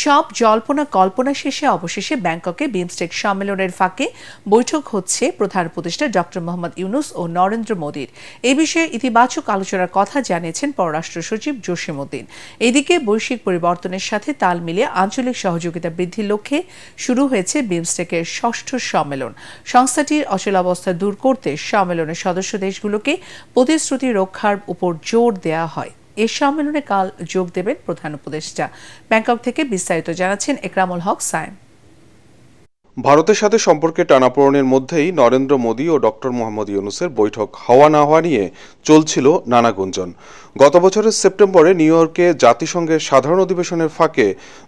সব জল্পনা কল্পনা শেষে অবশেষে ব্যাংককে বিমস্টেক সম্মেলনের ফাঁকে বৈঠক হচ্ছে প্রধান উপদেষ্টা ডক্টর মোহাম্মদ ইউনূস ও নরেন্দ্র মোদীর। এই বিষয়ে ইতিবাচক আলোচনার কথা জানিয়েছেন পররাষ্ট্র সচিব জসিম উদ্দিন। এদিকে বৈশ্বিক পরিবর্তনের সাথে তাল মিলিয়ে আঞ্চলিক সহযোগিতা বৃদ্ধির লক্ষ্যে শুরু হয়েছে বিমস্টেকের ষষ্ঠ সম্মেলন। সংস্থাটির অচলাবস্থা দূর করতে সম্মেলনের সদস্য দেশগুলোকে প্রতিশ্রুতি রক্ষার উপর জোর দেওয়া হয়। এই সম্মেলনে কাল যোগ দেবেন প্রধান উপদেষ্টা। ব্যাংকক থেকে বিস্তারিত জানাচ্ছেন একরামুল হক সায়েম। ভারতের সাথে সম্পর্কে টানাপোড়েনের মধ্যেই নরেন্দ্র মোদী ও ডক্টর মোহাম্মদ ইউনূসের বৈঠক হওয়া না হওয়া নিয়ে চলছিল নানা গুঞ্জন। গত বছরের সেপ্টেম্বরে নিউ ইয়র্কে জাতিসংঘের সাধারণ অধিবেশনের ফাঁকে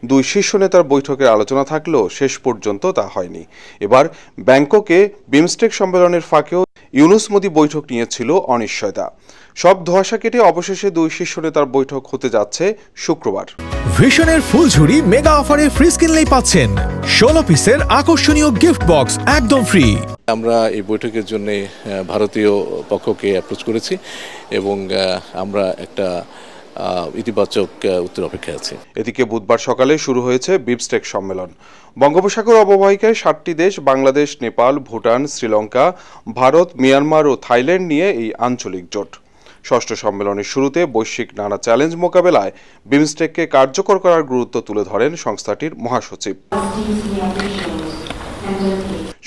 দুই শীর্ষ নেতার বৈঠকের আলোচনা থাকলেও শেষ পর্যন্ত তা হয়নি। এবার ব্যাংককে বিমস্টেক সম্মেলনের ফাঁকেও ইউনূস মোদী বৈঠক নিয়েছিল অনিশ্চয়তা। সব ধোঁয়াশা কেটে অবশেষে দুই শীর্ষ নেতার বৈঠক হতে যাচ্ছে শুক্রবার। ভিশনের ফুলঝুরি মেগা অফারে ফ্রিজ কিনলেই পাচ্ছেন 16 পিসের আকর্ষণীয় গিফট বক্স একদম ফ্রি। আমরা এই বৈঠকের জন্য ভারতীয় পক্ষকে অ্যাপ্রোচ করেছি এবং আমরা একটা ইতিবাচক উত্তর অপেক্ষায় আছি। এদিকে বুধবার সকালে শুরু হয়েছে বিমস্টেক সম্মেলন। বঙ্গোপসাগর অববাহিকায় 7টি দেশ বাংলাদেশ, নেপাল, ভুটান, শ্রীলঙ্কা, ভারত, মিয়ানমার ও থাইল্যান্ড নিয়ে এই আঞ্চলিক জোট। ষষ্ঠ সম্মেলনের শুরুতে বৈশ্বিক নানা চ্যালেঞ্জ মোকাবেলায় বিমস্টেককে কার্যকর করার গুরুত্ব তুলে ধরেন সংস্থাটির মহাসচিব।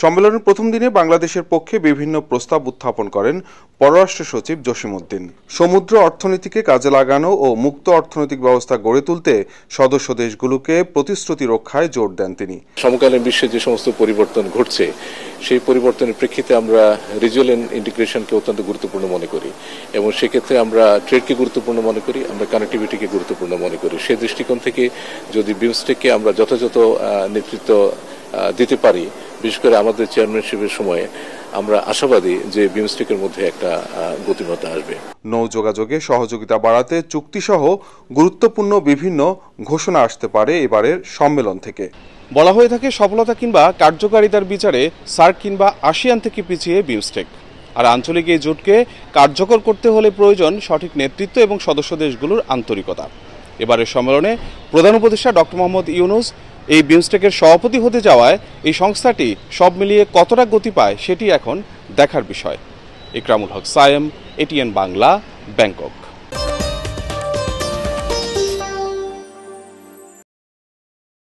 সম্মেলনের প্রথম দিনে বাংলাদেশের পক্ষে বিভিন্ন প্রস্তাব উত্থাপন করেন পররাষ্ট্র সচিব জসিম উদ্দিন। সমুদ্র অর্থনীতিকে কাজে লাগানো ও মুক্ত অর্থনৈতিক ব্যবস্থা গড়ে তুলতে সদস্য দেশগুলোকে প্রতিশ্রুতি রক্ষায় জোর দেন তিনি। সমকালীন বিশ্বে যে সমস্ত পরিবর্তন ঘটছে সেই পরিবর্তনের প্রেক্ষিতে আমরা রিজিওনাল ইন্টিগ্রেশনকে অত্যন্ত গুরুত্বপূর্ণ মনে করি এবং সেক্ষেত্রে আমরা ট্রেডকে গুরুত্বপূর্ণ মনে করি, আমরা কানেক্টিভিটিকে গুরুত্বপূর্ণ মনে করি। সেই দৃষ্টিকোণ থেকে যদি বিমস্টেককে আমরা যথাযথ নেতৃত্ব দিতে পারি, বিশেষ করে আমাদের চেয়ারম্যানশিপের সময়ে, আমরা আশাবাদী যে বিমস্টেকের মধ্যে একটা গতিমত্তা আসবে। নৌ যোগাযোগে সহযোগিতা বাড়াতে চুক্তিসহ গুরুত্বপূর্ণ বিভিন্ন ঘোষণা আসতে পারে এবারের সম্মেলন থেকে। বলা হয়ে থাকে সফলতা কিংবা কার্যকারিতার বিচারে সার্ক কিংবা আসিয়ান থেকে পিছিয়ে বিমস্টেক। আর আঞ্চলিক এই জোটকে কার্যকর করতে হলে প্রয়োজন সঠিক নেতৃত্ব এবং সদস্য দেশগুলোর আন্তরিকতা। এবারের সম্মেলনে প্রধান উপদেষ্টা ডক্টর মোহাম্মদ ইউনূস এই বিমস্টেকের সভাপতি হতে যাওয়ায় এই সংস্থাটি সব মিলিয়ে কতটা গতি পায় সেটি এখন দেখার বিষয়। Ekramul Haque Sayem, ATN Bangla, Bangkok.